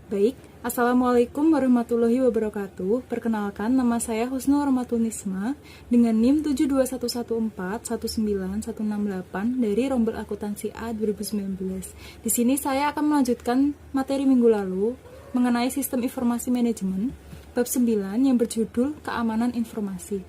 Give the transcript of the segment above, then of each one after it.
Baik, Assalamualaikum warahmatullahi wabarakatuh. Perkenalkan, nama saya Husnul Rahmatunisma dengan NIM 72114191168 dari Rombel Akuntansi A 2019. Di sini saya akan melanjutkan materi minggu lalu mengenai sistem informasi manajemen, bab 9 yang berjudul keamanan informasi.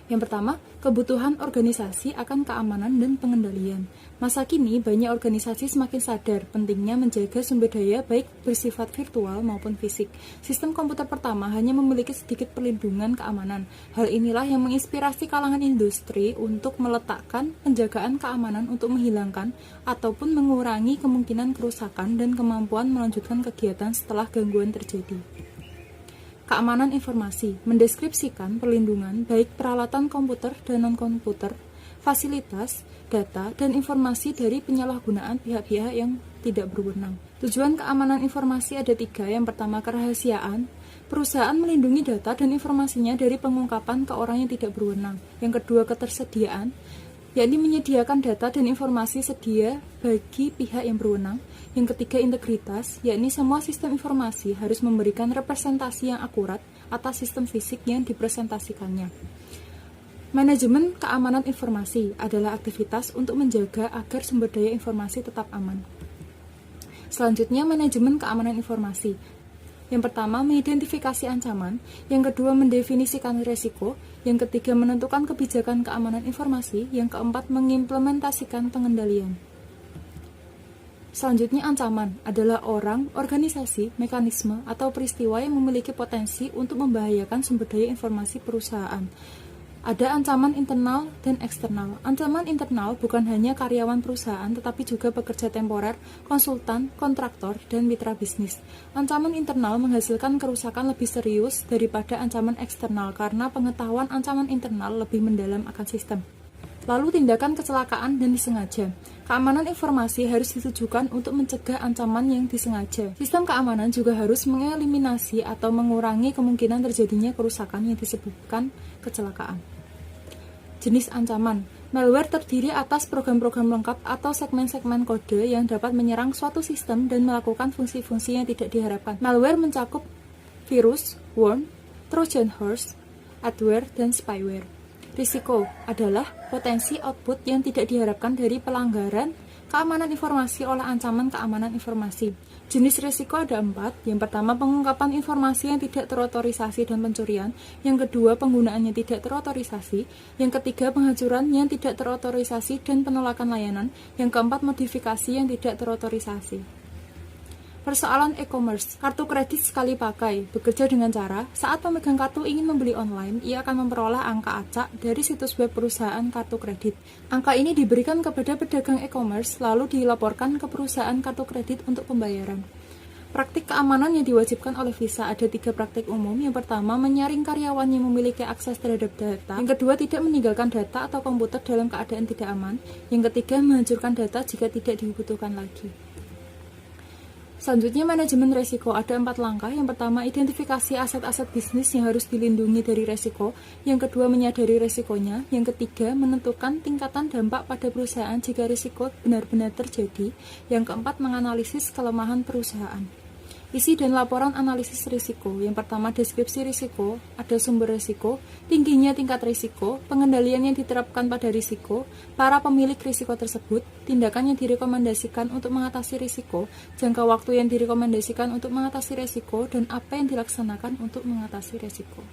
Yang pertama, kebutuhan organisasi akan keamanan dan pengendalian. Masa kini, banyak organisasi semakin sadar pentingnya menjaga sumber daya baik bersifat virtual maupun fisik. Sistem komputer pertama hanya memiliki sedikit perlindungan keamanan. Hal inilah yang menginspirasi kalangan industri untuk meletakkan penjagaan keamanan untuk menghilangkan ataupun mengurangi kemungkinan kerusakan dan kemampuan melanjutkan kegiatan setelah gangguan terjadi. Keamanan informasi mendeskripsikan perlindungan baik peralatan komputer dan non-komputer, fasilitas, data, dan informasi dari penyalahgunaan pihak-pihak yang tidak berwenang. Tujuan keamanan informasi ada 3. Yang pertama, kerahasiaan. Perusahaan melindungi data dan informasinya dari pengungkapan ke orang yang tidak berwenang. Yang kedua, ketersediaan, yakni menyediakan data dan informasi sedia bagi pihak yang berwenang. Yang ketiga, integritas, yakni semua sistem informasi harus memberikan representasi yang akurat atas sistem fisik yang dipresentasikannya. Manajemen keamanan informasi adalah aktivitas untuk menjaga agar sumber daya informasi tetap aman. Selanjutnya, manajemen keamanan informasi. Yang pertama, mengidentifikasi ancaman. Yang kedua, mendefinisikan risiko. Yang ketiga, menentukan kebijakan keamanan informasi. Yang keempat, mengimplementasikan pengendalian. Selanjutnya, ancaman adalah orang, organisasi, mekanisme, atau peristiwa yang memiliki potensi untuk membahayakan sumber daya informasi perusahaan. Ada ancaman internal dan eksternal. Ancaman internal bukan hanya karyawan perusahaan, tetapi juga pekerja temporer, konsultan, kontraktor, dan mitra bisnis. Ancaman internal menghasilkan kerusakan lebih serius daripada ancaman eksternal karena pengetahuan ancaman internal lebih mendalam akan sistem. Lalu, tindakan kecelakaan dan disengaja. Keamanan informasi harus ditujukan untuk mencegah ancaman yang disengaja. Sistem keamanan juga harus mengeliminasi atau mengurangi kemungkinan terjadinya kerusakan yang disebabkan kecelakaan. Jenis ancaman. Malware terdiri atas program-program lengkap atau segmen-segmen kode yang dapat menyerang suatu sistem dan melakukan fungsi-fungsi yang tidak diharapkan. Malware mencakup virus, worm, trojan horse, adware, dan spyware. Risiko adalah potensi output yang tidak diharapkan dari pelanggaran keamanan informasi oleh ancaman keamanan informasi. Jenis risiko ada 4. Yang pertama, pengungkapan informasi yang tidak terotorisasi dan pencurian. Yang kedua, penggunaan yang tidak terotorisasi. Yang ketiga, penghancuran yang tidak terotorisasi dan penolakan layanan. Yang keempat, modifikasi yang tidak terotorisasi. Persoalan e-commerce, kartu kredit sekali pakai, bekerja dengan cara, saat pemegang kartu ingin membeli online, ia akan memperoleh angka acak dari situs web perusahaan kartu kredit. Angka ini diberikan kepada pedagang e-commerce, lalu dilaporkan ke perusahaan kartu kredit untuk pembayaran. Praktik keamanan yang diwajibkan oleh Visa ada 3 praktik umum. Yang pertama, menyaring karyawan yang memiliki akses terhadap data. Yang kedua, tidak meninggalkan data atau komputer dalam keadaan tidak aman. Yang ketiga, menghancurkan data jika tidak dibutuhkan lagi. Selanjutnya, manajemen resiko ada 4 langkah. Yang pertama, identifikasi aset-aset bisnis yang harus dilindungi dari resiko. Yang kedua, menyadari resikonya. Yang ketiga, menentukan tingkatan dampak pada perusahaan jika risiko benar-benar terjadi. Yang keempat, menganalisis kelemahan perusahaan. Isi dan laporan analisis risiko. Yang pertama, deskripsi risiko, ada sumber risiko, tingginya tingkat risiko, pengendalian yang diterapkan pada risiko, para pemilik risiko tersebut, tindakan yang direkomendasikan untuk mengatasi risiko, jangka waktu yang direkomendasikan untuk mengatasi risiko, dan apa yang dilaksanakan untuk mengatasi risiko.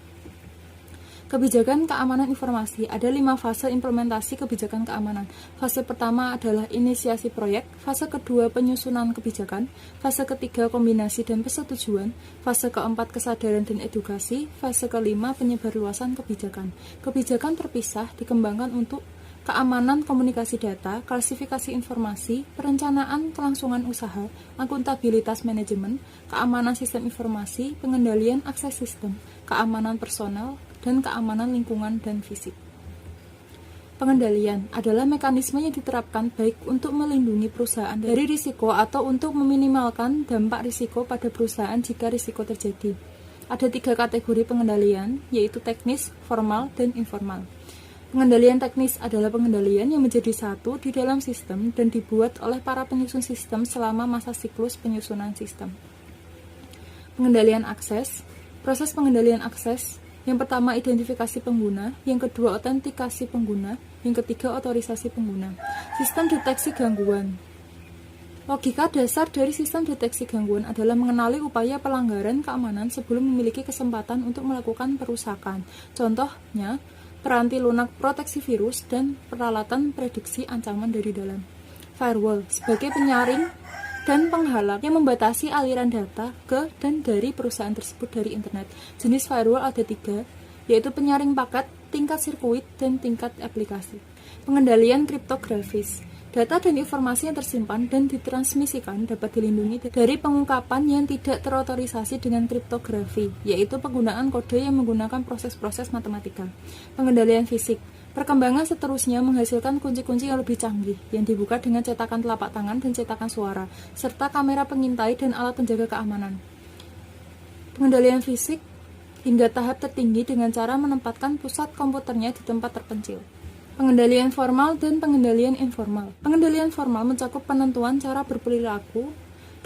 Kebijakan keamanan informasi ada 5 fase implementasi kebijakan keamanan. Fase pertama adalah inisiasi proyek, fase kedua penyusunan kebijakan, fase ketiga kombinasi dan persetujuan, fase keempat kesadaran dan edukasi, fase kelima penyebarluasan kebijakan. Kebijakan terpisah dikembangkan untuk keamanan komunikasi data, klasifikasi informasi, perencanaan kelangsungan usaha, akuntabilitas manajemen, keamanan sistem informasi, pengendalian akses sistem, keamanan personal, dan keamanan lingkungan dan fisik. Pengendalian adalah mekanisme yang diterapkan baik untuk melindungi perusahaan dari risiko atau untuk meminimalkan dampak risiko pada perusahaan jika risiko terjadi. Ada 3 kategori pengendalian, yaitu teknis, formal, dan informal. Pengendalian teknis adalah pengendalian yang menjadi satu di dalam sistem dan dibuat oleh para penyusun sistem selama masa siklus penyusunan sistem. Pengendalian akses. Proses pengendalian akses. Yang pertama, identifikasi pengguna. Yang kedua, autentikasi pengguna. Yang ketiga, otorisasi pengguna. Sistem deteksi gangguan. Logika dasar dari sistem deteksi gangguan adalah mengenali upaya pelanggaran keamanan sebelum memiliki kesempatan untuk melakukan perusakan. Contohnya, peranti lunak proteksi virus dan peralatan prediksi ancaman dari dalam. Firewall sebagai penyaring dan penghalang yang membatasi aliran data ke dan dari perusahaan tersebut dari internet. Jenis firewall ada 3, yaitu penyaring paket, tingkat sirkuit, dan tingkat aplikasi. Pengendalian kriptografis. Data dan informasi yang tersimpan dan ditransmisikan dapat dilindungi dari pengungkapan yang tidak terotorisasi dengan kriptografi, yaitu penggunaan kode yang menggunakan proses-proses matematika. Pengendalian fisik. Perkembangan seterusnya menghasilkan kunci-kunci yang lebih canggih, yang dibuka dengan cetakan telapak tangan dan cetakan suara, serta kamera pengintai dan alat penjaga keamanan. Pengendalian fisik hingga tahap tertinggi dengan cara menempatkan pusat komputernya di tempat terpencil. Pengendalian formal dan pengendalian informal. Pengendalian formal mencakup penentuan cara berperilaku,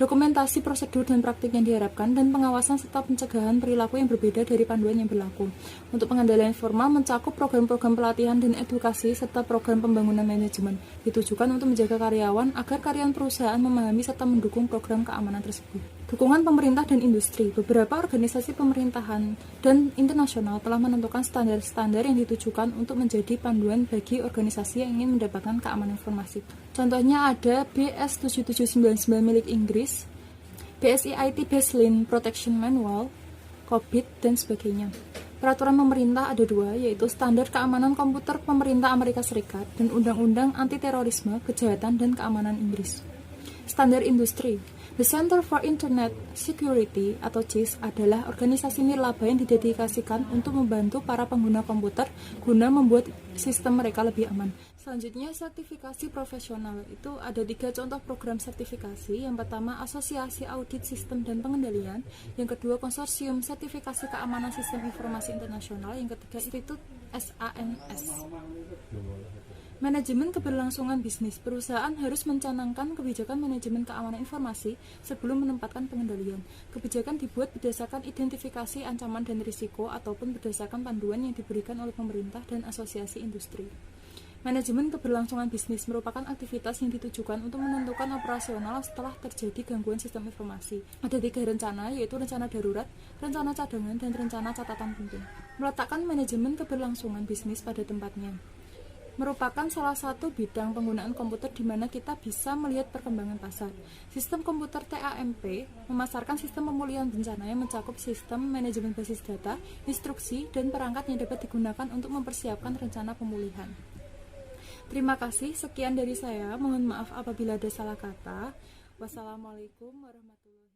dokumentasi prosedur dan praktik yang diharapkan, dan pengawasan serta pencegahan perilaku yang berbeda dari panduan yang berlaku. Untuk pengendalian formal mencakup program-program pelatihan dan edukasi serta program pembangunan manajemen, ditujukan untuk menjaga karyawan agar karyawan perusahaan memahami serta mendukung program keamanan tersebut. Dukungan pemerintah dan industri. Beberapa organisasi pemerintahan dan internasional telah menentukan standar-standar yang ditujukan untuk menjadi panduan bagi organisasi yang ingin mendapatkan keamanan informasi. Contohnya ada BS 7799 milik Inggris, BSIIT Baseline Protection Manual, COBIT, dan sebagainya. Peraturan pemerintah ada 2, yaitu Standar Keamanan Komputer Pemerintah Amerika Serikat dan Undang-Undang Anti-Terorisme, Kejahatan, dan Keamanan Inggris. Standar industri. The Center for Internet Security atau CIS adalah organisasi nirlaba yang didedikasikan untuk membantu para pengguna komputer guna membuat sistem mereka lebih aman. Selanjutnya, sertifikasi profesional. Itu ada 3 contoh program sertifikasi. Yang pertama, Asosiasi Audit Sistem dan Pengendalian. Yang kedua, Konsorsium Sertifikasi Keamanan Sistem Informasi Internasional. Yang ketiga, Institut SANS. Manajemen keberlangsungan bisnis. Perusahaan harus mencanangkan kebijakan manajemen keamanan informasi sebelum menempatkan pengendalian. Kebijakan dibuat berdasarkan identifikasi ancaman dan risiko ataupun berdasarkan panduan yang diberikan oleh pemerintah dan asosiasi industri. Manajemen keberlangsungan bisnis merupakan aktivitas yang ditujukan untuk menentukan operasional setelah terjadi gangguan sistem informasi. Ada 3 rencana, yaitu rencana darurat, rencana cadangan, dan rencana catatan penting. Meletakkan manajemen keberlangsungan bisnis pada tempatnya merupakan salah satu bidang penggunaan komputer di mana kita bisa melihat perkembangan pasar. Sistem komputer TAMP memasarkan sistem pemulihan bencana yang mencakup sistem manajemen basis data, instruksi, dan perangkat yang dapat digunakan untuk mempersiapkan rencana pemulihan. Terima kasih, sekian dari saya. Mohon maaf apabila ada salah kata. Wassalamualaikum warahmatullahi wabarakatuh.